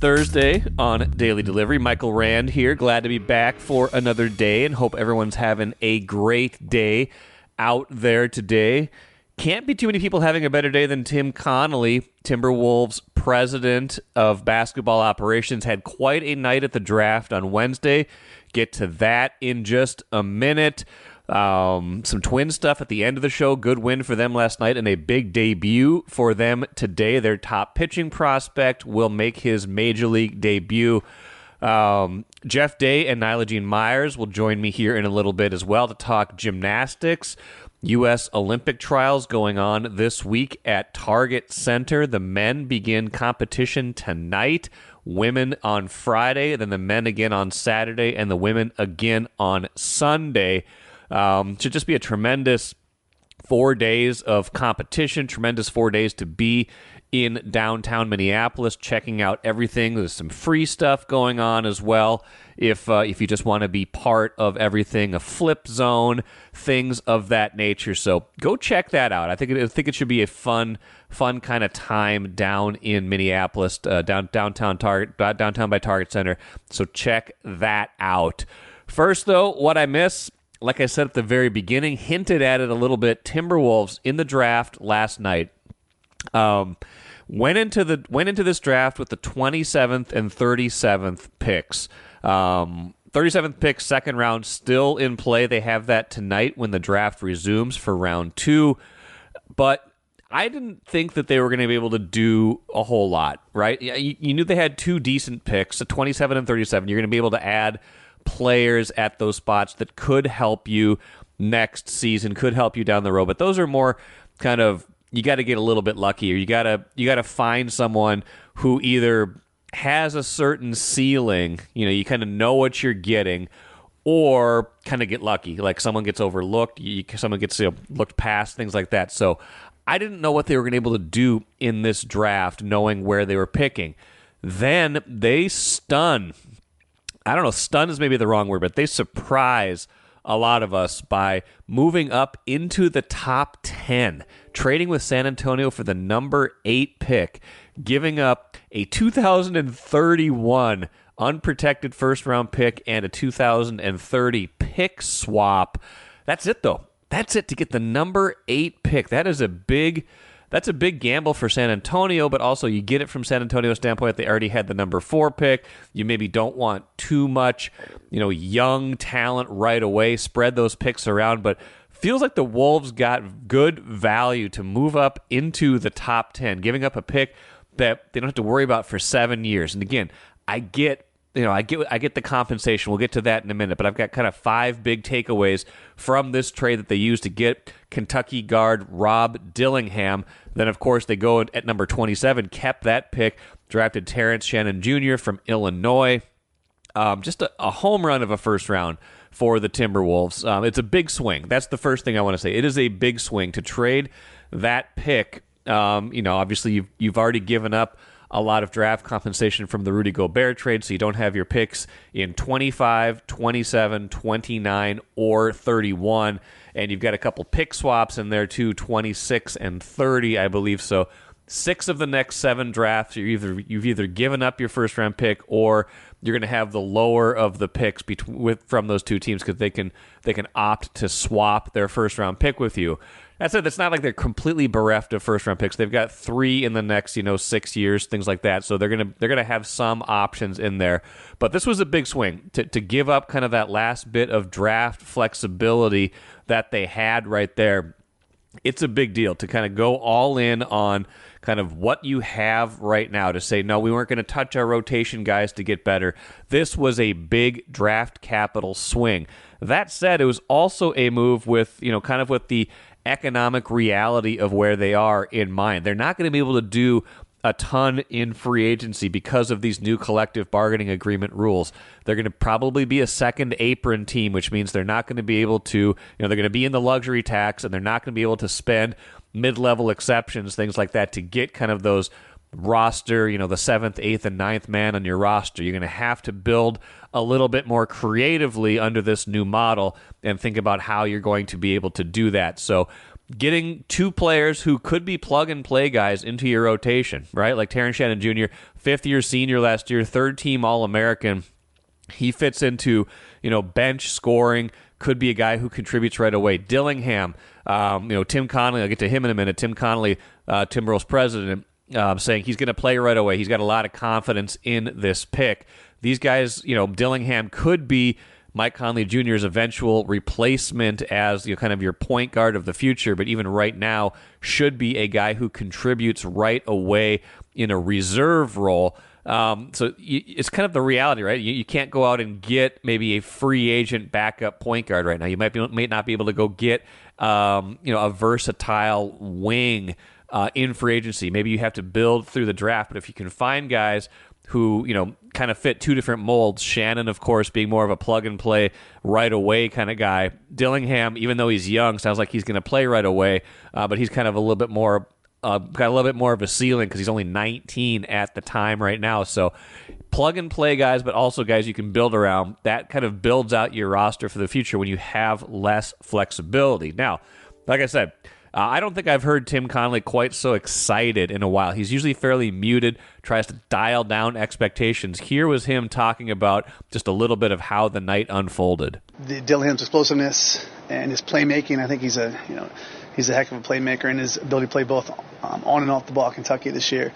Thursday on Daily Delivery. Michael Rand here. Glad to be back for another day and hope everyone's having a great day out there today. Can't be too many people having a better day than Tim Connelly, Timberwolves president of basketball operations. Had quite a night at the draft on Wednesday. Get to that in just a minute. Some Twin stuff at the end of the show. Good win for them last night and a big debut for them today. Their top pitching prospect will make his major league debut. Jeff Day and Nyla Jean Myers will join me here in a little bit as well to talk gymnastics. U.S. Olympic trials going on this week at Target Center. The men begin competition tonight. Women on Friday, then the men again on Saturday, and the women again on Sunday. Should just be a tremendous 4 days of competition, tremendous 4 days to be in downtown Minneapolis, checking out everything. There's some free stuff going on as well. If you just want to be part of everything, a flip zone, things of that nature. So go check that out. I think it should be a fun kind of time down in Minneapolis, downtown by Target Center. So check that out. First, though, what I miss. Like I said at the very beginning, hinted at it a little bit. Timberwolves in the draft last night went into this draft with the 27th and 37th picks. 37th pick, second round, still in play. They have that tonight when the draft resumes for round 2. But I didn't think that they were going to be able to do a whole lot, right? You knew they had 2 decent picks, a 27 and 37. You're going to be able to add players at those spots that could help you next season, could help you down the road. But those are more kind of, you got to get a little bit lucky, or you got to find someone who either has a certain ceiling, you kind of know what you're getting, or kind of get lucky, like someone gets overlooked, someone gets looked past, things like that. So I didn't know what they were going to be able to do in this draft, knowing where they were picking. Then they stun is maybe the wrong word, but they surprise a lot of us by moving up into the top 10, trading with San Antonio for the number 8 pick, giving up a 2031 unprotected first-round pick and a 2030 pick swap. That's it, though. That's it to get the number 8 pick. That's a big gamble for San Antonio, but also you get it from San Antonio's standpoint. They already had the number 4 pick. You maybe don't want too much, young talent right away. Spread those picks around, but feels like the Wolves got good value to move up into the top 10, giving up a pick that they don't have to worry about for 7 years. And again, I get the compensation. We'll get to that in a minute, but I've got kind of 5 big takeaways from this trade that they used to get Kentucky guard Rob Dillingham. Then, of course, they go at number 27, kept that pick, drafted Terrence Shannon Jr. from Illinois. Just a home run of a first round for the Timberwolves. It's a big swing. That's the first thing I want to say. It is a big swing to trade that pick. Obviously, you've already given up a lot of draft compensation from the Rudy Gobert trade, so you don't have your picks in 25, 27, 29, or 31, and you've got a couple pick swaps in there too, 26 and 30, I believe. So 6 of the next 7 drafts, you've either given up your first-round pick or you're going to have the lower of the picks from those 2 teams because they can opt to swap their first-round pick with you. That's it. It's not like they're completely bereft of first-round picks. They've got 3 in the next, 6 years, things like that. So they're gonna have some options in there. But this was a big swing to give up kind of that last bit of draft flexibility that they had right there. It's a big deal to kind of go all in on kind of what you have right now, to say, no, we weren't going to touch our rotation guys to get better. This was a big draft capital swing. That said, it was also a move with, kind of with the economic reality of where they are in mind. They're not going to be able to do a ton in free agency because of these new collective bargaining agreement rules. They're going to probably be a second apron team, which means they're not going to be able to, they're going to be in the luxury tax, and they're not going to be able to spend mid-level exceptions, things like that, to get kind of those roster, the 7th, 8th, and 9th man on your roster. You're going to have to build a little bit more creatively under this new model and think about how you're going to be able to do that. So getting two players who could be plug-and-play guys into your rotation, right? Like Terrence Shannon Jr., fifth-year senior last year, third-team All-American. He fits into, bench scoring, could be a guy who contributes right away. Dillingham, Tim Connelly, I'll get to him in a minute. Tim Connelly, Timberwolves president, saying he's going to play right away. He's got a lot of confidence in this pick. These guys, Dillingham could be Mike Conley Jr.'s eventual replacement as kind of your point guard of the future, but even right now should be a guy who contributes right away in a reserve role. So it's kind of the reality, right? You can't go out and get maybe a free agent backup point guard right now. You might not be able to go get a versatile wing in free agency. Maybe you have to build through the draft, but if you can find guys who, kind of fit two different molds. Shannon, of course, being more of a plug-and-play right-away kind of guy. Dillingham, even though he's young, sounds like he's going to play right away, but he's kind of a little bit more, got a little bit more of a ceiling because he's only 19 at the time right now. So plug-and-play guys, but also guys you can build around. That kind of builds out your roster for the future when you have less flexibility. Now, like I said, I don't think I've heard Tim Connelly quite so excited in a while. He's usually fairly muted, tries to dial down expectations. Here was him talking about just a little bit of how the night unfolded. Dillingham's explosiveness and his playmaking, I think he's a heck of a playmaker, and his ability to play both on and off the ball. Kentucky this year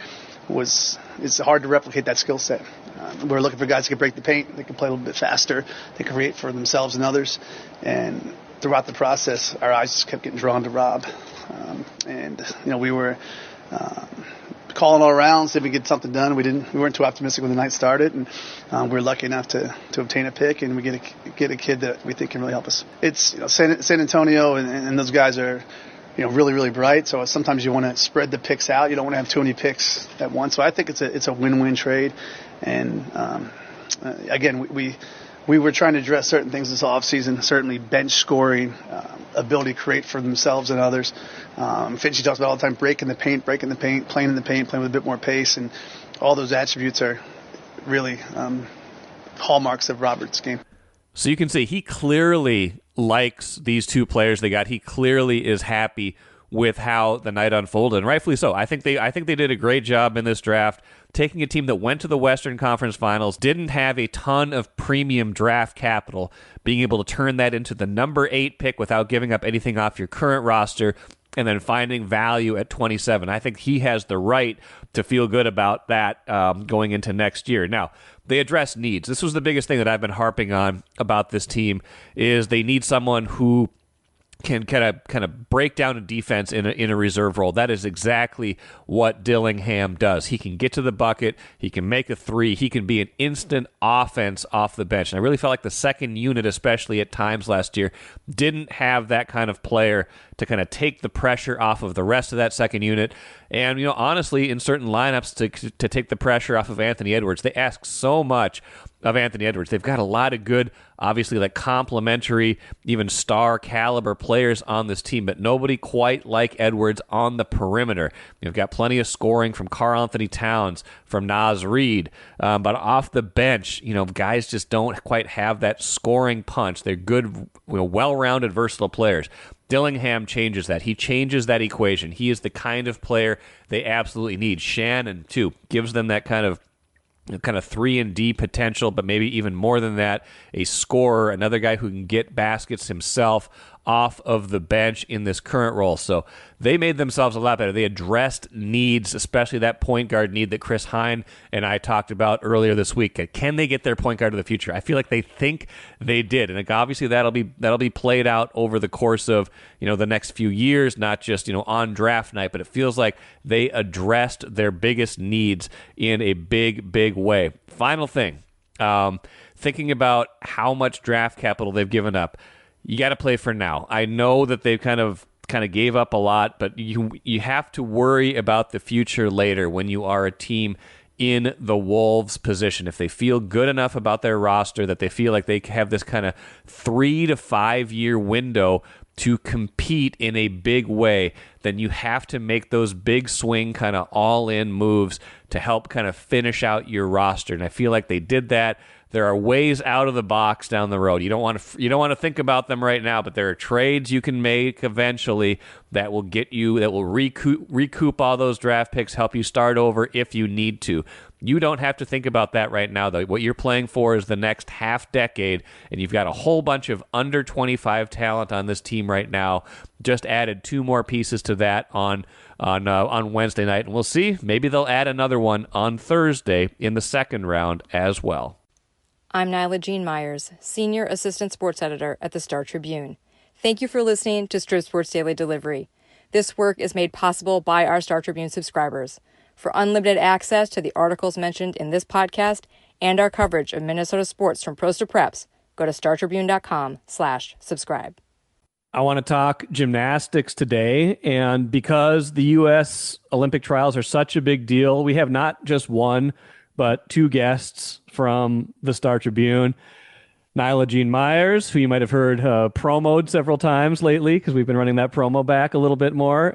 it's hard to replicate that skill set. We're looking for guys who can break the paint, they can play a little bit faster, they can create for themselves and others, and throughout the process, our eyes just kept getting drawn to Rob. We were calling all around, see if we could get something done. We weren't too optimistic when the night started, and we were lucky enough to obtain a pick, and we get a kid that we think can really help us. It's San Antonio, and those guys are really, really bright. So sometimes you want to spread the picks out. You don't want to have too many picks at once. So I think it's a win-win trade. And again, we were trying to address certain things this offseason, certainly bench scoring, ability to create for themselves and others. Finchie talks about all the time breaking the paint, playing in the paint, playing with a bit more pace, and all those attributes are really hallmarks of Robert's game. So you can see he clearly likes these two players they got. He clearly is happy with how the night unfolded, and rightfully so. I think they did a great job in this draft, taking a team that went to the Western Conference Finals, didn't have a ton of premium draft capital, being able to turn that into the number 8 pick without giving up anything off your current roster, and then finding value at 27. I think he has the right to feel good about that going into next year. Now, they address needs. This was the biggest thing that I've been harping on about this team, is they need someone who can kind of break down a defense in a reserve role. That is exactly what Dillingham does. He can get to the bucket. He can make a three. He can be an instant offense off the bench. And I really felt like the second unit, especially at times last year, didn't have that kind of player to kind of take the pressure off of the rest of that second unit. And, honestly, in certain lineups to take the pressure off of Anthony Edwards. They ask so much of Anthony Edwards. They've got a lot of good, obviously, like complementary, even star caliber players on this team, but nobody quite like Edwards on the perimeter. You've got plenty of scoring from Karl Anthony Towns, from Naz Reid, but off the bench, guys just don't quite have that scoring punch. They're good, well-rounded, versatile players. Dillingham changes that. He changes that equation. He is the kind of player they absolutely need. Shannon, too, gives them that kind of 3-and-D potential, but maybe even more than that, a scorer, another guy who can get baskets himself off of the bench in this current role. So they made themselves a lot better. They addressed needs, especially that point guard need that Chris Hine and I talked about earlier this week. Can they get their point guard of the future? I feel like they think they did, and obviously that'll be played out over the course of the next few years, not just on draft night. But it feels like they addressed their biggest needs in a big way. Final thing, thinking about how much draft capital they've given up. You got to play for now. I know that they've kind of gave up a lot, but you have to worry about the future later when you are a team in the Wolves' position. If they feel good enough about their roster that they feel like they have this kind of 3 to 5 year window to compete in a big way, then you have to make those big swing kind of all-in moves to help kind of finish out your roster. And I feel like they did that. There are ways out of the box down the road. You don't want to think about them right now, but there are trades you can make eventually that will recoup all those draft picks, help you start over if you need to. You don't have to think about that right now, though. What you're playing for is the next half decade, and you've got a whole bunch of under 25 talent on this team right now. Just added 2 more pieces to that on Wednesday night, and we'll see. Maybe they'll add another one on Thursday in the second round as well. I'm Nyla Jean Myers, Senior Assistant Sports Editor at the Star Tribune. Thank you for listening to Strip Sports Daily Delivery. This work is made possible by our Star Tribune subscribers. For unlimited access to the articles mentioned in this podcast and our coverage of Minnesota sports from pros to preps, go to startribune.com/subscribe. I want to talk gymnastics today, and because the U.S. Olympic trials are such a big deal, we have not just one, but 2 guests from the Star Tribune. Nyla Jean Myers, who you might have heard promoed several times lately because we've been running that promo back a little bit more.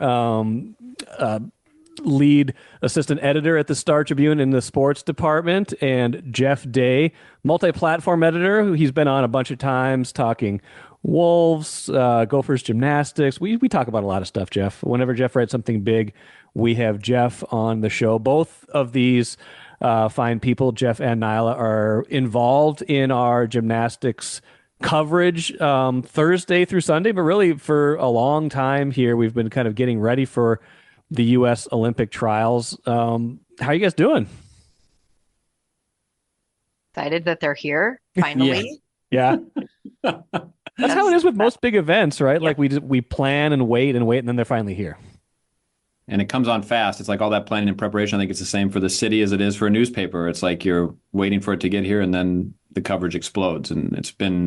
Lead assistant editor at the Star Tribune in the sports department, and Jeff Day, multi-platform editor, who he's been on a bunch of times talking Wolves, Gophers gymnastics. We talk about a lot of stuff, Jeff. Whenever Jeff writes something big, we have Jeff on the show. Both of these fine people, Jeff and Nyla, are involved in our gymnastics coverage Thursday through Sunday, but really for a long time here, we've been kind of getting ready for the U.S. Olympic trials. How are you guys doing? Excited that they're here, finally. Yeah. That's how it is with most big events, right? Like we plan and wait, and then they're finally here. And it comes on fast. It's like all that planning and preparation. I think it's the same for the city as it is for a newspaper. It's like you're waiting for it to get here, and then the coverage explodes. And it's been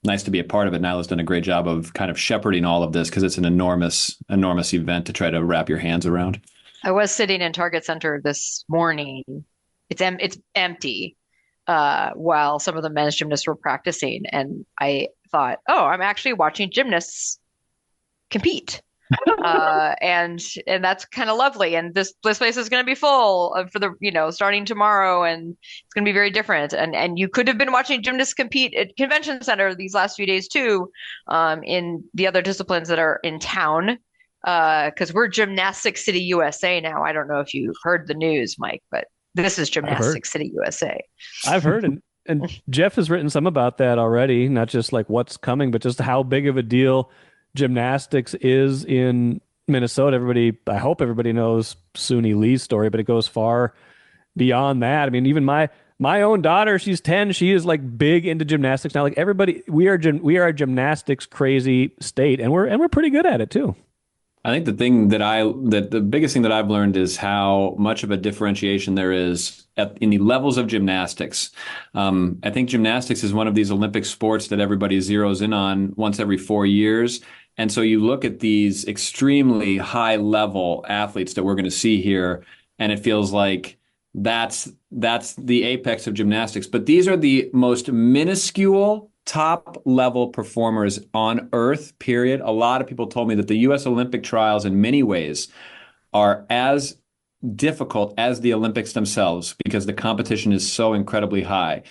nice to be a part of it. Nyla's done a great job of kind of shepherding all of this because it's an enormous event to try to wrap your hands around. I was sitting in Target Center this morning. It's empty while some of the men's gymnasts were practicing. And I thought, I'm actually watching gymnasts compete. And that's kind of lovely. And this place is going to be full for the, starting tomorrow, and it's going to be very different. And you could have been watching gymnasts compete at Convention Center these last few days too, in the other disciplines that are in town, because we're Gymnastic City, USA now. I don't know if you heard the news, Mike, but this is Gymnastic City, USA. I've heard, and Jeff has written some about that already, not just like what's coming, but just how big of a deal gymnastics is in Minnesota. I hope everybody knows Suni Lee's story, but it goes far beyond that. I mean, even my own daughter, she's 10, she is like big into gymnastics now. Like everybody, we are a gymnastics crazy state, and we're pretty good at it too. I think the biggest thing that I've learned is how much of a differentiation there is in the levels of gymnastics. I think gymnastics is one of these Olympic sports that everybody zeroes in on once every 4 years. And so you look at these extremely high level athletes that we're going to see here, and it feels like that's the apex of gymnastics. But these are the most minuscule top level performers on earth, period. A lot of people told me that the U.S. Olympic trials in many ways are as difficult as the Olympics themselves because the competition is so incredibly high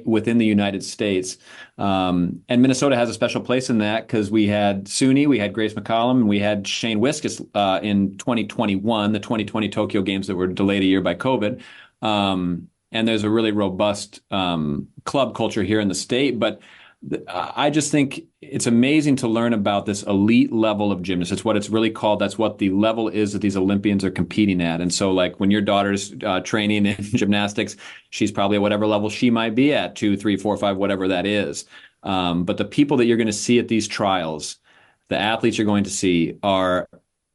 within the United States. And Minnesota has a special place in that because we had Suni, we had Grace McCollum, and we had Shane Wiskus in 2021, the 2020 Tokyo Games that were delayed a year by COVID. And there's a really robust club culture here in the state. But I just think it's amazing to learn about this elite level of gymnasts. It's what it's really called. That's what the level is that these Olympians are competing at. And so like when your daughter's training in gymnastics, she's probably at whatever level she might be at, 2, 3, 4, 5, whatever that is. But the people that you're going to see at these trials, the athletes you're going to see are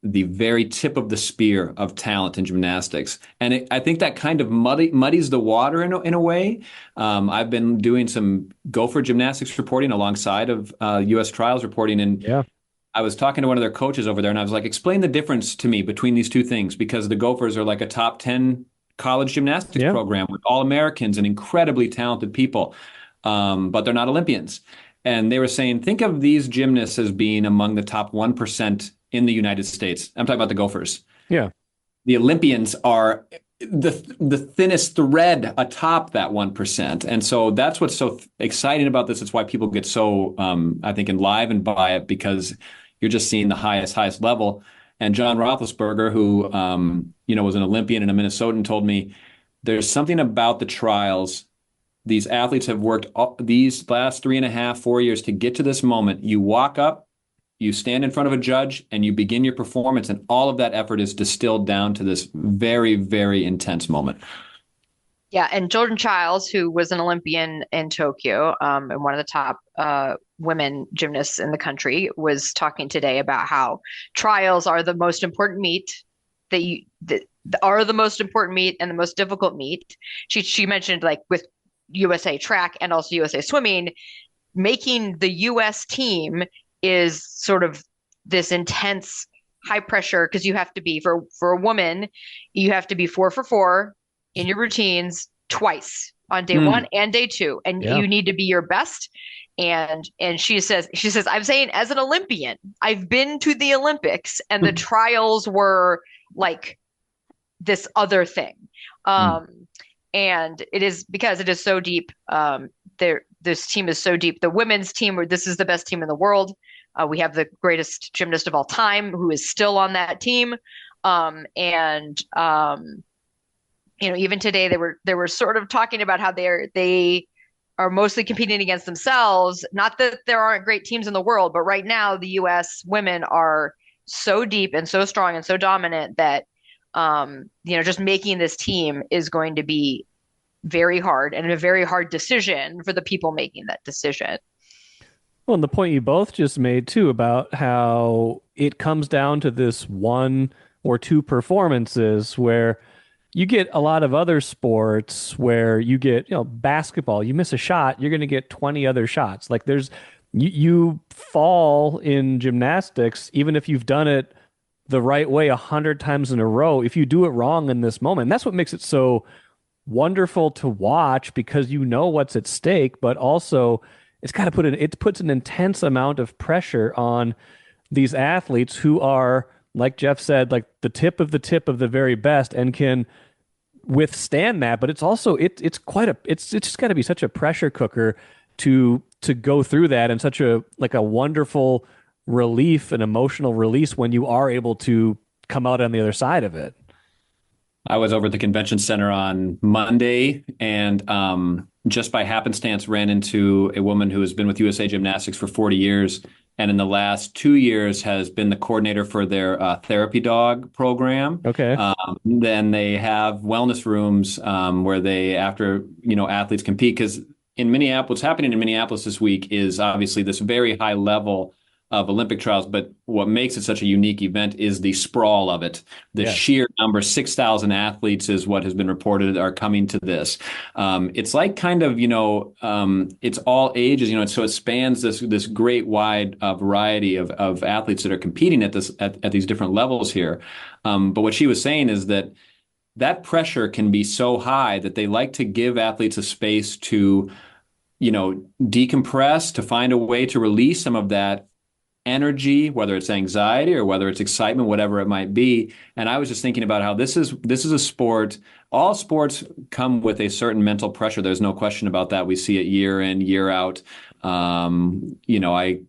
the very tip of the spear of talent in gymnastics. And I think that kind of muddies the water in a way. I've been doing some Gopher gymnastics reporting alongside of U.S. trials reporting. And I was talking to one of their coaches over there, and I was like, explain the difference to me between these two things, because the Gophers are like a top 10 college gymnastics program with all Americans and incredibly talented people, but they're not Olympians. And they were saying, think of these gymnasts as being among the top 1% in the United States. I'm talking about the Gophers. Yeah. The Olympians are the thinnest thread atop that 1%. And so that's what's so exciting about this. It's why people get so, I think, enlivened by it, because you're just seeing the highest level. And John Roethlisberger, who, was an Olympian and a Minnesotan, told me there's something about the trials. These athletes have worked these last 3.5, 4 years to get to this moment. You walk up, you stand in front of a judge, and you begin your performance, and all of that effort is distilled down to this very, very intense moment. Yeah, and Jordan Childs, who was an Olympian in Tokyo, and one of the top women gymnasts in the country, was talking today about how trials are the most important meet that are the most important meet and the most difficult meet. She mentioned, like, with USA track and also USA swimming, making the US team is sort of this intense high pressure, because you have to be, for a woman, you have to be 4 for 4 in your routines twice on day 1 and day 2, and you need to be your best. And she says, I'm saying, as an Olympian, I've been to the Olympics, and the trials were like this other thing. And it is because it is so deep. This team is so deep. The women's team, this is the best team in the world. We have the greatest gymnast of all time, who is still on that team. Even today they were sort of talking about how they are mostly competing against themselves. Not that there aren't great teams in the world, but right now the U.S. women are so deep and so strong and so dominant that just making this team is going to be very hard, and a very hard decision for the people making that decision. Well, and the point you both just made too about how it comes down to this 1 or 2 performances, where you get a lot of other sports where you get, basketball, you miss a shot, you're going to get 20 other shots. Like you fall in gymnastics, even if you've done it the right way 100 times in a row, if you do it wrong in this moment. And that's what makes it so wonderful to watch, because you know what's at stake, but also it puts an intense amount of pressure on these athletes who are, like Jeff said, like the tip of the very best, and can withstand that. But it's also it's just got to be such a pressure cooker to go through that, and such a wonderful relief and emotional release when you are able to come out on the other side of it. I was over at the convention center on Monday, and just by happenstance ran into a woman who has been with USA Gymnastics for 40 years, and in the last 2 years has been the coordinator for their therapy dog program. Okay. Then they have wellness rooms where they, after athletes compete, because in Minneapolis, what's happening in Minneapolis this week is obviously this very high level of Olympic trials, but what makes it such a unique event is the sprawl of it. The sheer number, 6,000 athletes is what has been reported are coming to this. It's like kind of, it's all ages, so it spans this great wide variety of athletes that are competing at these different levels here. But what she was saying is that pressure can be so high that they like to give athletes a space to, decompress, to find a way to release some of that energy, whether it's anxiety or whether it's excitement, whatever it might be. And I was just thinking about how this is a sport. All sports come with a certain mental pressure. There's no question about that. We see it year in, year out. I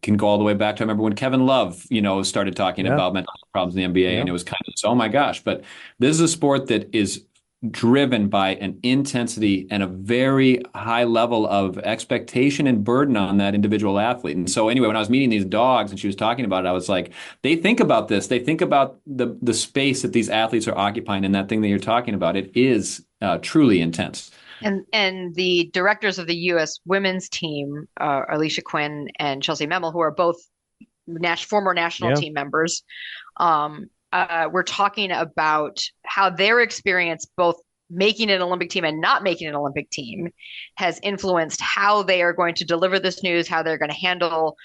can go all the way back to, I remember when Kevin Love, started talking about mental health problems in the NBA, and it was kind of, oh my gosh. But this is a sport that is driven by an intensity and a very high level of expectation and burden on that individual athlete. And so anyway, when I was meeting these dogs and she was talking about it, I was like, they think about this. They think about the space that these athletes are occupying, and that thing that you're talking about. It is truly intense. And the directors of the U.S. women's team, Alicia Quinn and Chelsea Memel, who are both former national team members, we're talking about how their experience, both making an Olympic team and not making an Olympic team, has influenced how they are going to deliver this news, how they're going to handle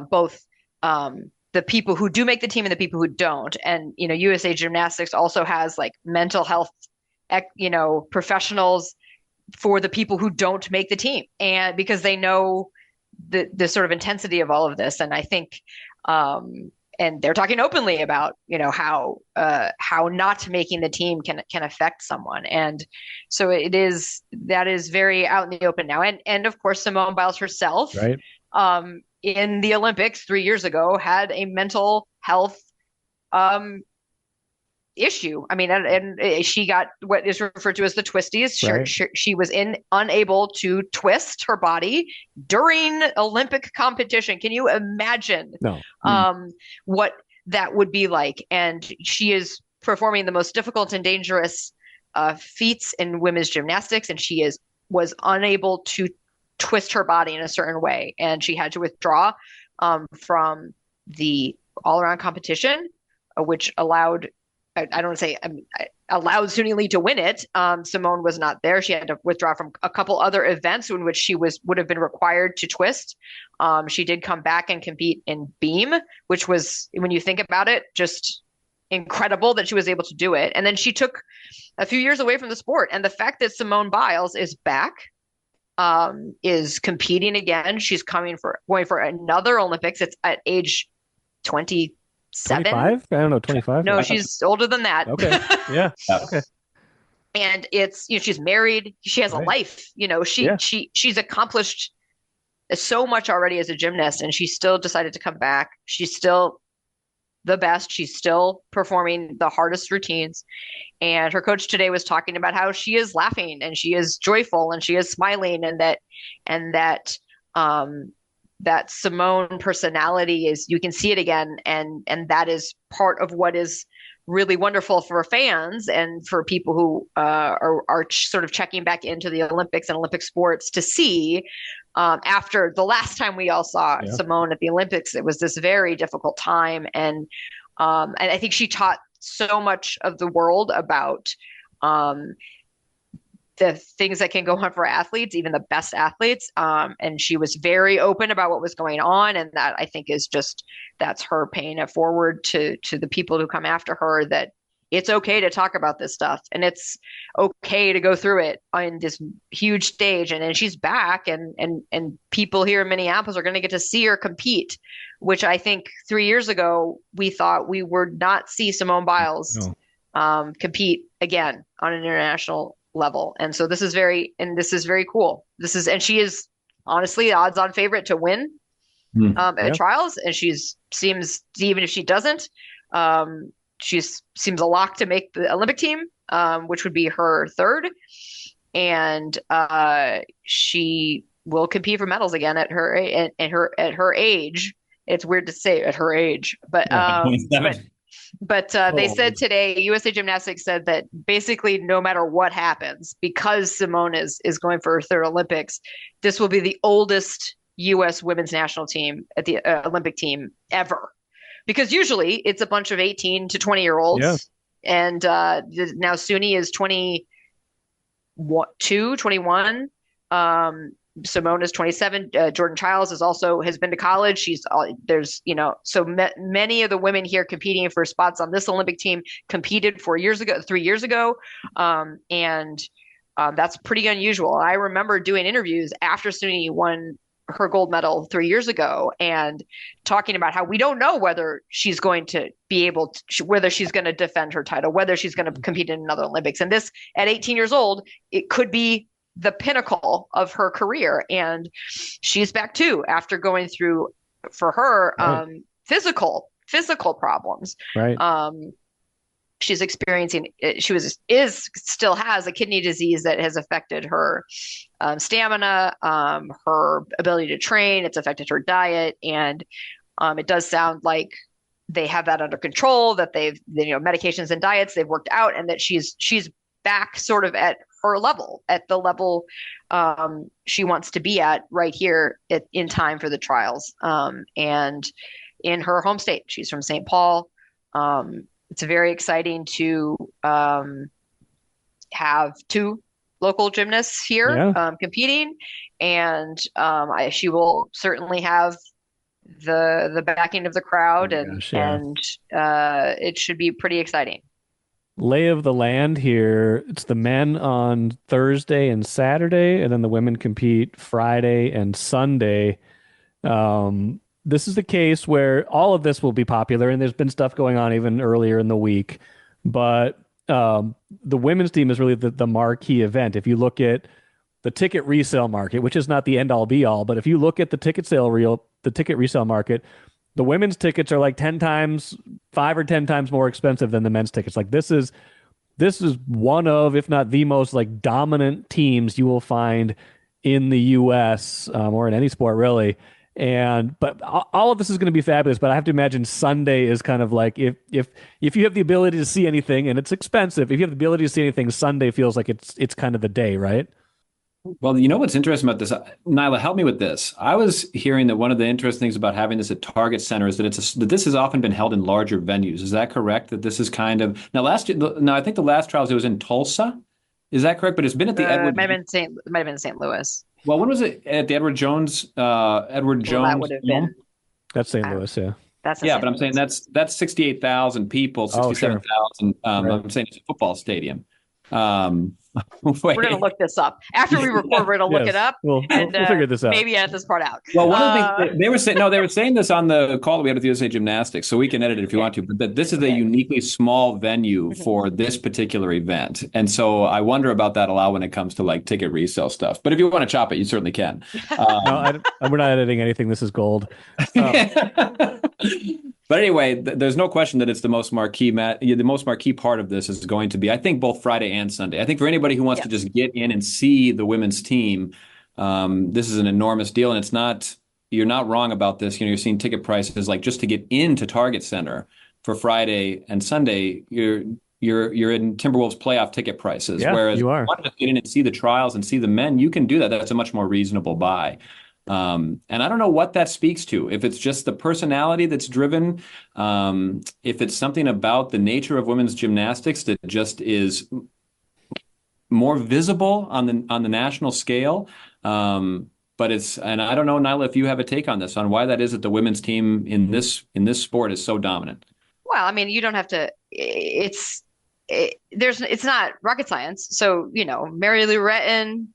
both the people who do make the team and the people who don't. And, USA Gymnastics also has like mental health, professionals for the people who don't make the team. And because they know the sort of intensity of all of this. And I think, and they're talking openly about, how not making the team can affect someone. And so that is very out in the open now. And of course, Simone Biles herself, Right. In the Olympics 3 years ago, had a mental health issue. I mean, and she got what is referred to as the twisties. Right. She was unable to twist her body during Olympic competition. Can you imagine No. what that would be like? And she is performing the most difficult and dangerous feats in women's gymnastics, and was unable to twist her body in a certain way, and she had to withdraw from the all-around competition, which allowed. I don't want to say allowed Suni Lee to win it. Simone was not there. She had to withdraw from a couple other events in which she would have been required to twist. She did come back and compete in beam, which was, when you think about it, just incredible that she was able to do it. And then she took a few years away from the sport. And the fact that Simone Biles is back, is competing again. She's going for another Olympics. It's at age 27. 25? I don't know, 25? No, she's older than that. Okay. Yeah. Okay. And it's, she's married. She has a life. She's accomplished so much already as a gymnast, and she still decided to come back. She's still the best. She's still performing the hardest routines. And her coach today was talking about how she is laughing and she is joyful and she is smiling, and that Simone personality is, you can see it again. And that is part of what is really wonderful for fans and for people who are sort of checking back into the Olympics and Olympic sports to see, after the last time we all saw Simone at the Olympics, it was this very difficult time. And I think she taught so much of the world about the things that can go on for athletes, even the best athletes. And she was very open about what was going on. And that, I think, that's her paying it forward to the people who come after her, that it's okay to talk about this stuff and it's okay to go through it on this huge stage. And then she's back, and people here in Minneapolis are going to get to see her compete, which I think 3 years ago, we thought we would not see Simone Biles compete again on an international level. And so this is very cool. And she is honestly odds on favorite to win at trials. And seems, even if she doesn't, she seems a lock to make the Olympic team, which would be her third. And she will compete for medals again at her age. It's weird to say at her age, but they said today, USA Gymnastics said that basically no matter what happens, because Simone is going for her third Olympics, this will be the oldest U.S. women's national team at the Olympic team ever. Because usually it's a bunch of 18 to 20-year-olds. Yeah. And now Suni is 21. Simone is 27. Jordan Childs has been to college. Many of the women here competing for spots on this Olympic team competed 3 years ago. And that's pretty unusual. I remember doing interviews after Suni won her gold medal 3 years ago and talking about how we don't know whether she's going to be able to, whether she's going to defend her title, whether she's going to compete in another Olympics. And this, at 18 years old, it could be the pinnacle of her career. And she's back too, after going through, for her, physical problems. Right. She's experiencing, still has a kidney disease that has affected her stamina, her ability to train. It's affected her diet. And it does sound like they have that under control, that medications and diets they've worked out, and that she's back sort of at her level, at the level she wants to be at right here in time for the trials. And in her home state, she's from St. Paul. It's very exciting to have two local gymnasts here competing, and she will certainly have the backing of the crowd, and it should be pretty exciting. Lay of the land here. It's the men on Thursday and Saturday, and then the women compete Friday and Sunday. This is the case where all of this will be popular, and there's been stuff going on even earlier in the week. But the women's team is really the marquee event. If you look at the ticket resale market, which is not the end all be all, but if you look at the ticket resale market, the women's tickets are like 10 times, 5 or 10 times more expensive than the men's tickets. Like this is one of, if not the most like dominant teams you will find in the U.S. Or in any sport really. But all of this is going to be fabulous. But I have to imagine Sunday is kind of like if you have the ability to see anything, and it's expensive, if you have the ability to see anything, Sunday feels like it's kind of the day, right? Well, you know what's interesting about this, Nyla, help me with this. I was hearing that one of the interesting things about having this at Target Center is that that this has often been held in larger venues. Is that correct? That this is kind of now I think the last trials it was in Tulsa. Is that correct? But it's been at the Edward. It might have been St. Louis. Well, when was it at the Edward Jones? Edward Jones. That would have been. That's St. Louis, yeah. But I'm saying that's 68,000 people, 67,000. Right. I'm saying it's a football stadium. We're going to look this up after we record. We're going to look it up. We'll figure this out. Maybe edit this part out. Well, one of the things they were saying this on the call that we had with USA Gymnastics, so we can edit it if you want to. But that this is a uniquely small venue for this particular event, and so I wonder about that a lot when it comes to like ticket resale stuff. But if you want to chop it, you certainly can. No, we're not editing anything. This is gold. But anyway, there's no question that it's the most marquee the most marquee part of this is going to be, I think, both Friday and Sunday. I think for anybody who wants to just get in and see the women's team, this is an enormous deal. And you're not wrong about this. You know, you're seeing ticket prices like just to get into Target Center for Friday and Sunday, you're in Timberwolves playoff ticket prices. Yeah, whereas you are. if you want to get in and see the trials and see the men, you can do that. That's a much more reasonable buy. And I don't know what that speaks to, if it's just the personality that's driven, if it's something about the nature of women's gymnastics that just is more visible on the national scale. And I don't know, Nyla, if you have a take on this, on why that is that the women's team in this sport is so dominant. Well, I mean, you don't have to, it's not rocket science. So, you know, Mary Lou Retton,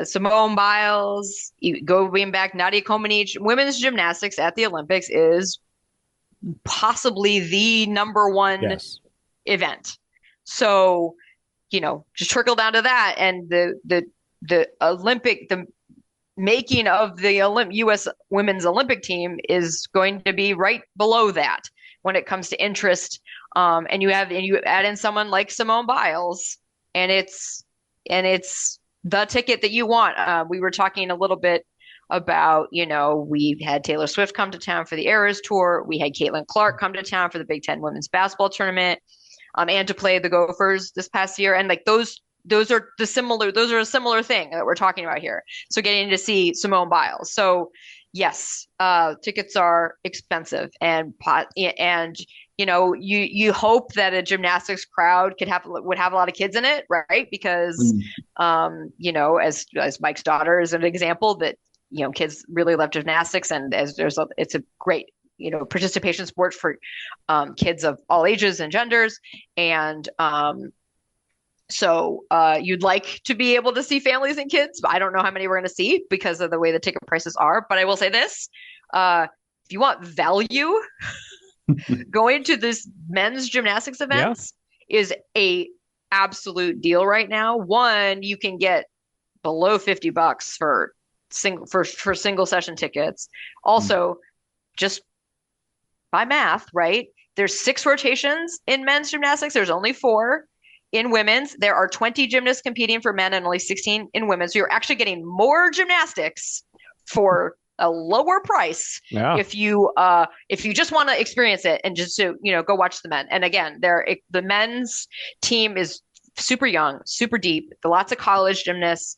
Simone Biles, going back, Nadia Comaneci, women's gymnastics at the Olympics is possibly the number one event. So, you know, just trickle down to that, and the making of the U.S. women's Olympic team is going to be right below that when it comes to interest. And you add in someone like Simone Biles, and it's the ticket that you want. We were talking a little bit about, you know, we had Taylor Swift come to town for the Eras Tour. We had Caitlin Clark come to town for the Big Ten Women's Basketball Tournament, and to play the Gophers this past year. And like those are a similar thing that we're talking about here. So getting to see Simone Biles. So yes, tickets are expensive, and you know, you hope that a gymnastics crowd would have a lot of kids in it, right? Because, you know, as Mike's daughter is an example, that, you know, kids really love gymnastics, and it's a great, you know, participation sport for kids of all ages and genders, and so you'd like to be able to see families and kids, but I don't know how many we're going to see because of the way the ticket prices are. But I will say this: if you want value. Going to this men's gymnastics events is a absolute deal right now. One, you can get below $50 for single session tickets. Also, just by math, right? There's 6 rotations in men's gymnastics. There's only 4 in women's. There are 20 gymnasts competing for men and only 16 in women. So you're actually getting more gymnastics for a lower price if you just want to experience it and just go watch the men. And again, the men's team is super young, super deep, lots of college gymnasts,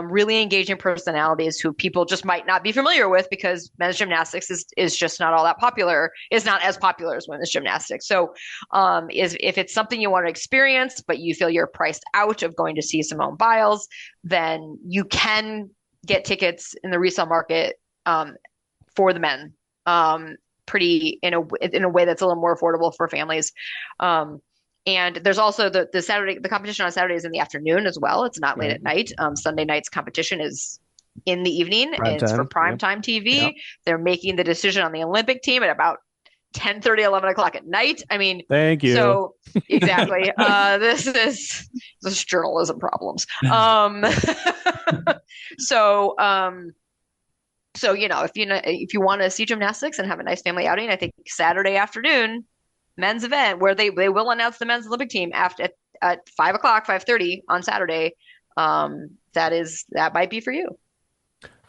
really engaging personalities who people just might not be familiar with because men's gymnastics is just not all that popular. It's not as popular as women's gymnastics. So if it's something you want to experience, but you feel you're priced out of going to see Simone Biles, then you can get tickets in the resale market for the men, pretty in a way that's a little more affordable for families. And there's also the competition on Saturday is in the afternoon as well. It's not late at night. Sunday night's competition is in the evening. Prime It's for time. primetime TV. Yep. They're making the decision on the Olympic team at about 10:30, 11 o'clock at night. I mean, Thank you. So exactly. This is journalism problems. So if you want to see gymnastics and have a nice family outing, I think Saturday afternoon, men's event where they will announce the men's Olympic team at 5:00, 5:30 on Saturday. That might be for you.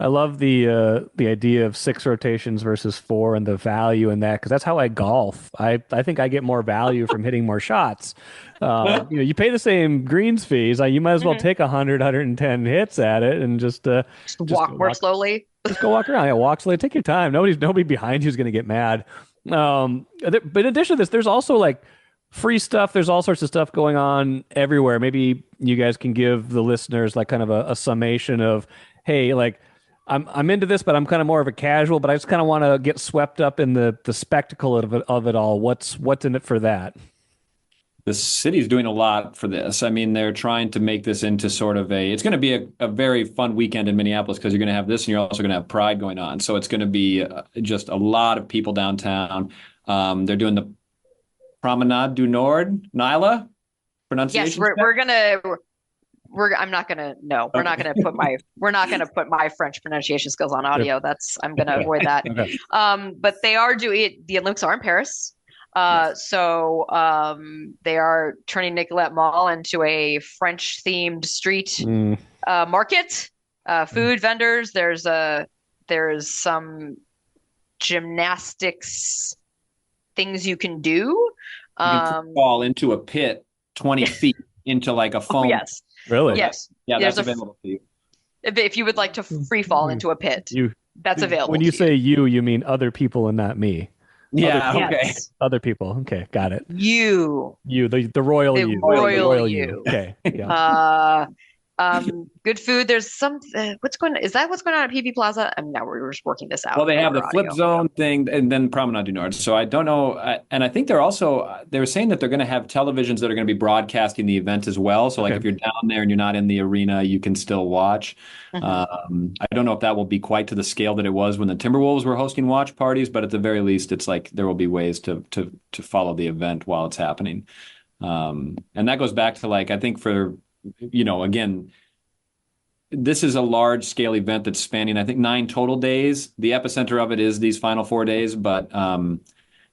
I love the idea of 6 rotations versus 4 and the value in that, because that's how I golf. I think I get more value from hitting more shots. You pay the same greens fees. You might as well take 100, 110 hits at it and just walk more slowly. Just go walk around. Yeah, walk slowly. Take your time. Nobody behind you is going to get mad. But in addition to this, there's also like free stuff. There's all sorts of stuff going on everywhere. Maybe you guys can give the listeners like kind of a summation of, hey, like I'm into this, but I'm kind of more of a casual, but I just kind of want to get swept up in the spectacle of it all. What's in it for that? The city's doing a lot for this. I mean, they're trying to make this into sort of it's going to be a very fun weekend in Minneapolis, because you're going to have this and you're also going to have Pride going on. So it's going to be just a lot of people downtown. They're doing the Promenade du Nord, Nyla pronunciation. Yes, I'm not gonna put my French pronunciation skills on audio. I'm gonna avoid that. Okay. But they are doing the Olympics are in Paris. So they are turning Nicolette Mall into a French themed street market. Food vendors. There's some gymnastics things you can do. You can fall into a pit 20 feet into like a foam. Oh, yes. Really? Yes. Yeah, that's available to you. If you would like to free fall into a pit, that's available. When you say you mean other people and not me. Yeah. Other Okay. Yes. Other people. Okay, got it. You, the royal the you. royal you. Okay. Yeah. Good food. There's some. What's going on? Is that what's going on at PV Plaza? Now we're just working this out. Well, they have the over flip audio. zone thing and then Promenade du Nord. So I don't know. And I think they were saying that they're going to have televisions that are going to be broadcasting the event as well. So like if you're down there and you're not in the arena, you can still watch. I don't know if that will be quite to the scale that it was when the Timberwolves were hosting watch parties, but at the very least, it's like there will be ways to follow the event while it's happening. And that goes back to like, I think for, again, this is a large scale event that's spanning, I think, 9 total days. The epicenter of it is these final 4 days, but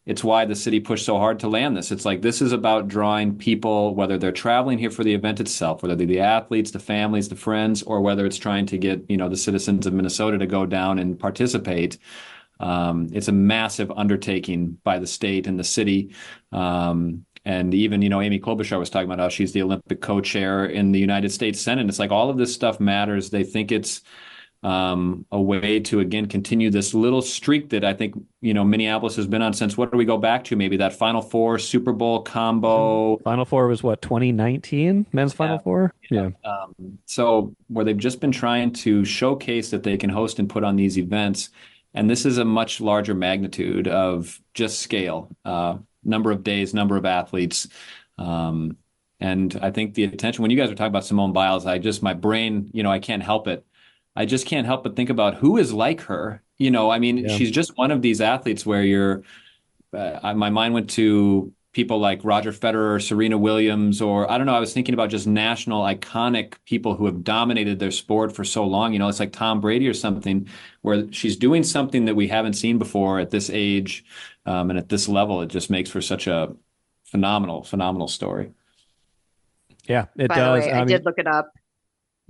it's why the city pushed so hard to land this. It's like this is about drawing people, whether they're traveling here for the event itself, whether they're the athletes, the families, the friends, or whether it's trying to get, the citizens of Minnesota to go down and participate. It's a massive undertaking by the state and the city. And even, Amy Klobuchar was talking about how she's the Olympic co-chair in the United States Senate. It's like all of this stuff matters. They think it's a way to, again, continue this little streak that I think, Minneapolis has been on since, what do we go back to? Maybe that Final Four Super Bowl combo. Final Four was what, 2019? Men's Final Four? Yeah. So where they've just been trying to showcase that they can host and put on these events. And this is a much larger magnitude of just scale. Number of days, number of athletes. And I think the attention, when you guys were talking about Simone Biles, my brain, I can't help it. I just can't help but think about who is like her. She's just one of these athletes where my mind went to people like Roger Federer, Serena Williams, or I don't know, I was thinking about just national iconic people who have dominated their sport for so long. It's like Tom Brady or something, where she's doing something that we haven't seen before at this age and at this level. It just makes for such a phenomenal, phenomenal story. Yeah, it By does. the way, I did look it up.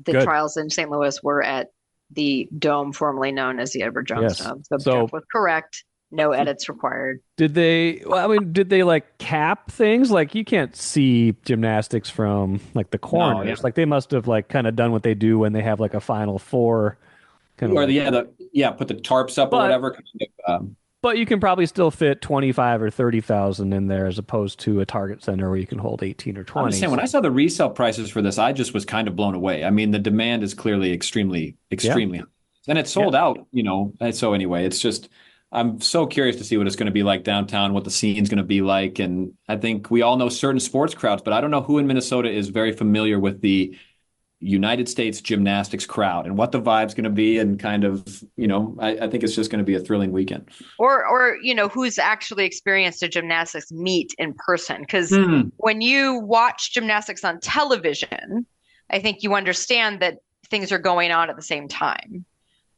The Good. trials in St. Louis were at the Dome, formerly known as the Edward Jones Yes. Dome. So So- Jeff was correct. No edits required. Did they like cap things? Like you can't see gymnastics from like the corners. yeah. Like they must have like kind of done what they do when they have like a Final Four. Kind of Or like, put the tarps up or But- whatever. but you can probably still fit 25 or 30,000 in there as opposed to a Target Center where you can hold 18 or 20. I'm just saying, when I saw the resale prices for this, I just was kind of blown away. I mean, the demand is clearly extremely high. And it's sold out, And so anyway, it's just, I'm so curious to see what it's going to be like downtown, what the scene's going to be like. And I think we all know certain sports crowds, but I don't know who in Minnesota is very familiar with the United States gymnastics crowd and what the vibe's going to be, and kind of, I think it's just going to be a thrilling weekend. Or who's actually experienced a gymnastics meet in person. Because when you watch gymnastics on television, I think you understand that things are going on at the same time.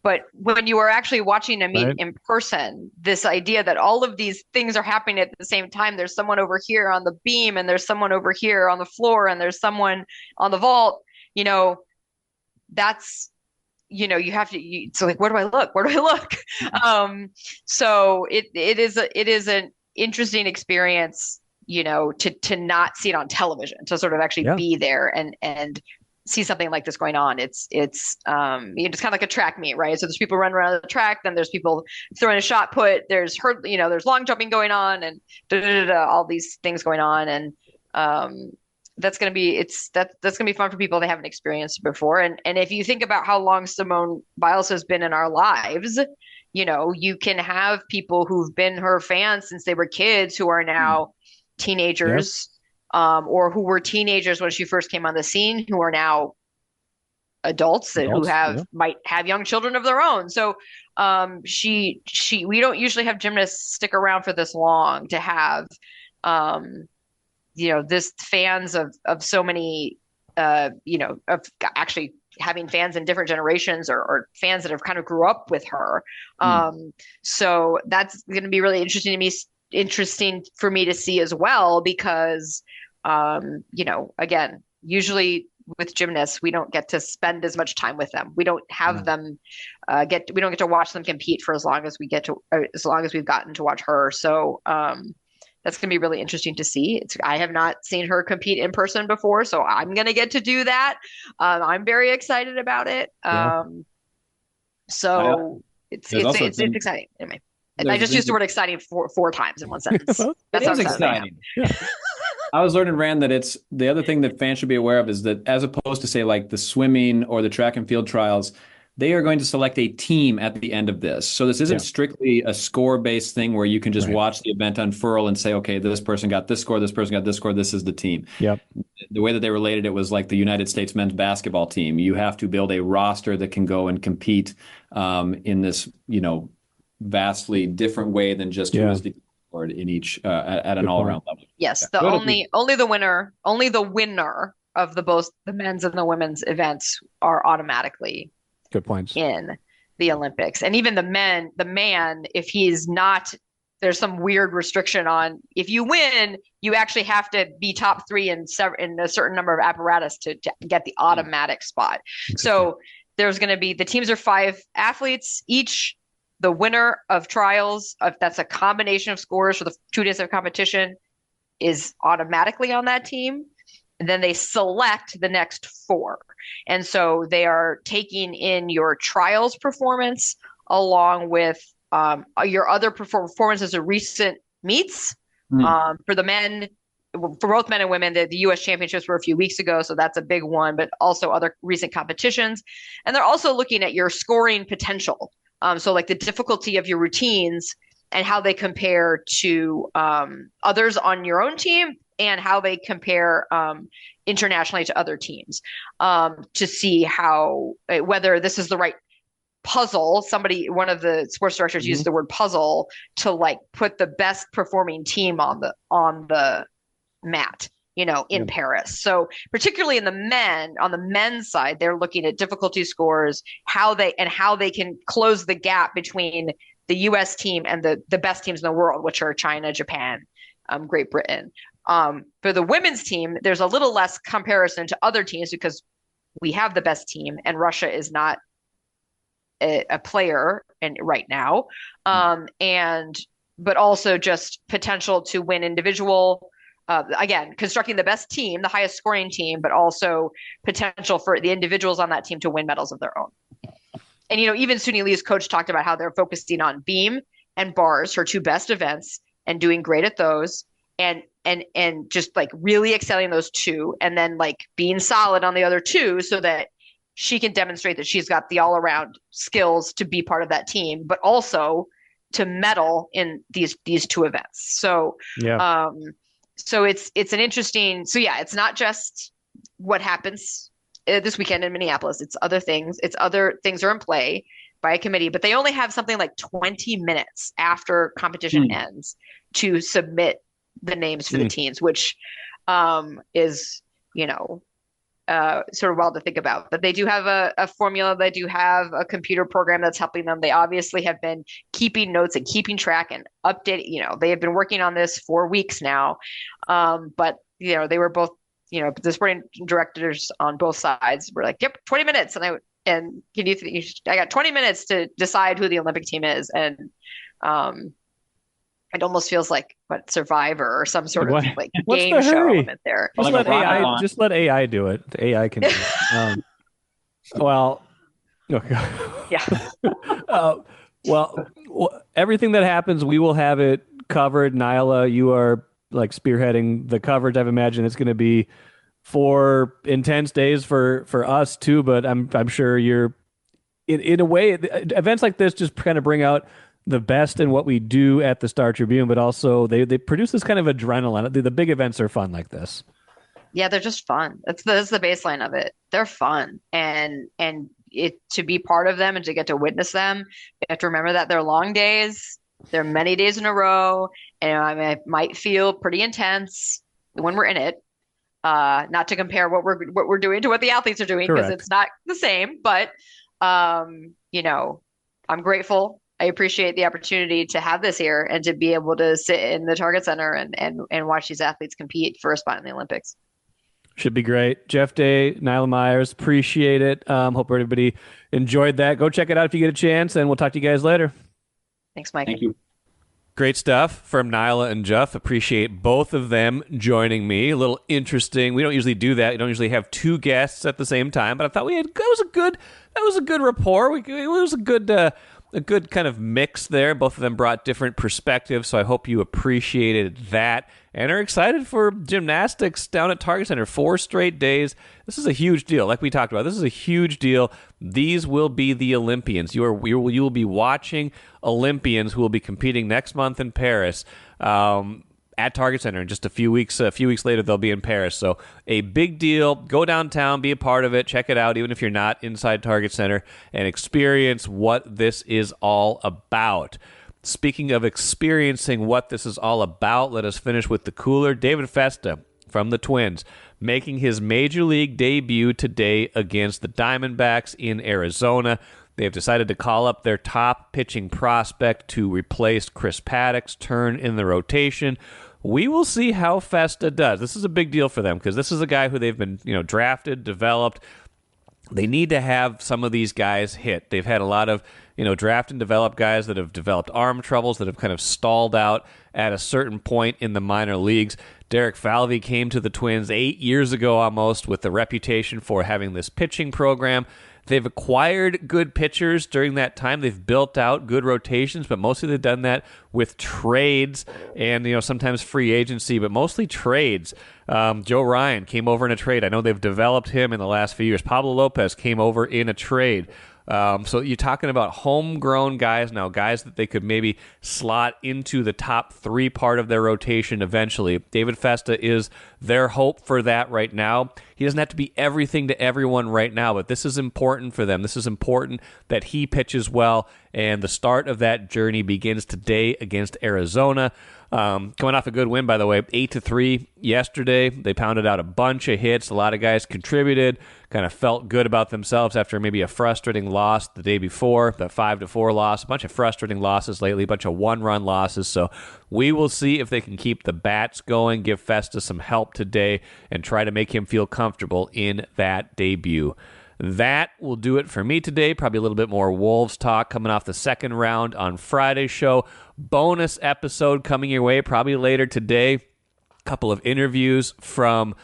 But when you are actually watching a meet in person, this idea that all of these things are happening at the same time, there's someone over here on the beam, and there's someone over here on the floor, and there's someone on the vault, that's, you have to, it's like, where do I look? Where do I look? So it is an interesting experience, to not see it on television, to sort of actually be there and see something like this going on. It's it's kind of like a track meet, right? So there's people running around the track, then there's people throwing a shot put, there's there's long jumping going on, and all these things going on, and that's gonna be that's gonna be fun for people that haven't experienced it before. And if you think about how long Simone Biles has been in our lives, you can have people who've been her fans since they were kids who are now teenagers. Or who were teenagers when she first came on the scene, who are now adults and who might have young children of their own. So we don't usually have gymnasts stick around for this long to have this fans of so many of actually having fans in different generations, or fans that have kind of grew up with her. So that's going to be really interesting for me to see as well, because again, usually with gymnasts, we don't get to spend as much time with them. We don't have them we don't get to watch them compete for as long as we've gotten to watch her. So that's going to be really interesting to see. I have not seen her compete in person before, so I'm going to get to do that. I'm very excited about it. So it's exciting. Anyway, I just used the word exciting four times in one sentence. That's it is exciting. I was learning, Rand, that the other thing that fans should be aware of is that, as opposed to, say, like the swimming or the track and field trials, they are going to select a team at the end of this. So this isn't strictly a score-based thing where you can just watch the event unfurl and say, okay, this person got this score, this person got this score, this is the team. Yep. The way that they related it was like the United States men's basketball team. You have to build a roster that can go and compete in this, vastly different way than just who is the in each at an all-around level. Yes, only the winner of both the men's and the women's events are automatically good points in the Olympics. And even the man, if he's not, there's some weird restriction on, if you win, you actually have to be top three in a certain number of apparatus to get the automatic spot. So there's going to be, the teams are 5 athletes each. The winner of trials, that's a combination of scores for the 2 days of competition, is automatically on that team. And then they select the next 4. And so they are taking in your trials performance along with your other performances of recent meets. For the men, for both men and women, the U.S. championships were a few weeks ago, so that's a big one, but also other recent competitions. And they're also looking at your scoring potential. So like the difficulty of your routines and how they compare to others on your own team, and how they compare internationally to other teams, to see whether this is the right puzzle. One of the sports directors used the word puzzle to like put the best performing team on the mat, in Paris. So particularly on the men's side, they're looking at difficulty scores, how they can close the gap between the U.S. team and the best teams in the world, which are China, Japan, Great Britain. For the women's team, there's a little less comparison to other teams because we have the best team and Russia is not a player right now. But also just potential to win individual, again, constructing the best team, the highest scoring team, but also potential for the individuals on that team to win medals of their own. And, even Suni Lee's coach talked about how they're focusing on beam and bars, her 2 best events, and doing great at those, and just like really excelling those 2, and then like being solid on the other 2 so that she can demonstrate that she's got the all around skills to be part of that team, but also to medal in these 2 events. So, so it's an interesting, it's not just what happens this weekend in Minneapolis. It's other things. It's other things are in play by a committee, but they only have something like 20 minutes after competition ends to submit the names for the teams, which is, sort of wild to think about. But they do have a formula. They do have a computer program that's helping them. They obviously have been keeping notes and keeping track and updating. They have been working on this for weeks now. But they were both, the sporting directors on both sides were like, "Yep, 20 minutes." And I got 20 minutes to decide who the Olympic team is. And it almost feels like Survivor or some sort of like game show element there. Just let AI do it. The AI can do it. Yeah. Well, everything that happens, we will have it covered. Nyla, you are like spearheading the coverage. I've imagined it's going to be 4 intense days for us too, but I'm sure you're in a way, events like this just kind of bring out the best in what we do at the Star Tribune, but also they produce this kind of adrenaline. The big events are fun like this. Yeah, they're just fun. That's the baseline of it. They're fun, and to be part of them and to get to witness them, you have to remember that they're long days. They're many days in a row, and it might feel pretty intense when we're in it. Not to compare what we're doing to what the athletes are doing, because it's not the same. But I'm grateful. I appreciate the opportunity to have this here and to be able to sit in the Target Center and watch these athletes compete for a spot in the Olympics. Should be great. Jeff Day, Nyla Myers, appreciate it. Hope everybody enjoyed that. Go check it out if you get a chance, and we'll talk to you guys later. Thanks, Mike. Thank you. Great stuff from Nyla and Jeff. Appreciate both of them joining me. A little interesting. We don't usually do that. We don't usually have 2 guests at the same time, but I thought that was a good rapport. It was a good kind of mix there. Both of them brought different perspectives, so I hope you appreciated that and are excited for gymnastics down at Target Center. 4 straight days. This is a huge deal. Like we talked about, this is a huge deal. These will be the Olympians. You will be watching Olympians who will be competing next month in Paris at Target Center. In just a few weeks later, they'll be in Paris. So a big deal. Go downtown, be a part of it, check it out, even if you're not inside Target Center, and experience what this is all about. Speaking of experiencing what this is all about, let us finish with the cooler. David Festa from the Twins making his Major League debut today against the Diamondbacks in Arizona. They have decided to call up their top pitching prospect to replace Chris Paddock's turn in the rotation. We will see how Festa does. This is a big deal for them because this is a guy who they've been, drafted, developed. They need to have some of these guys hit. They've had a lot of, draft and develop guys that have developed arm troubles, that have kind of stalled out at a certain point in the minor leagues. Derek Falvey came to the Twins 8 years ago almost with the reputation for having this pitching program. They've acquired good pitchers during that time. They've built out good rotations, but mostly they've done that with trades and, sometimes free agency, but mostly trades. Joe Ryan came over in a trade. I know they've developed him in the last few years. Pablo Lopez came over in a trade. So you're talking about homegrown guys now, guys that they could maybe slot into the top 3 part of their rotation eventually. David Festa is their hope for that right now. He doesn't have to be everything to everyone right now, but this is important for them. This is important that he pitches well, and the start of that journey begins today against Arizona. Coming off a good win, by the way, 8-3 yesterday. They pounded out a bunch of hits. A lot of guys contributed, kind of felt good about themselves after maybe a frustrating loss the day before, the 5-4 loss, a bunch of frustrating losses lately, a bunch of one-run losses. So we will see if they can keep the bats going, give Festa some help today, and try to make him feel comfortable in that debut. That will do it for me today. Probably a little bit more Wolves talk coming off the second round on Friday's show. Bonus episode coming your way probably later today. Couple of interviews from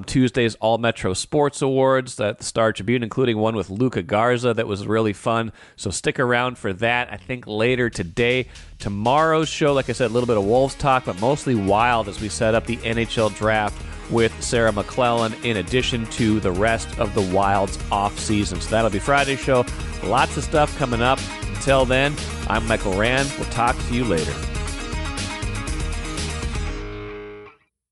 Tuesday's All Metro Sports Awards at the Star Tribune, including one with Luca Garza that was really fun. So stick around for that, I think, later today. Tomorrow's show, like I said, a little bit of Wolves talk, but mostly Wild as we set up the NHL draft with Sarah McClellan in addition to the rest of the Wild's off-season. So that'll be Friday's show. Lots of stuff coming up. Until then, I'm Michael Rand. We'll talk to you later.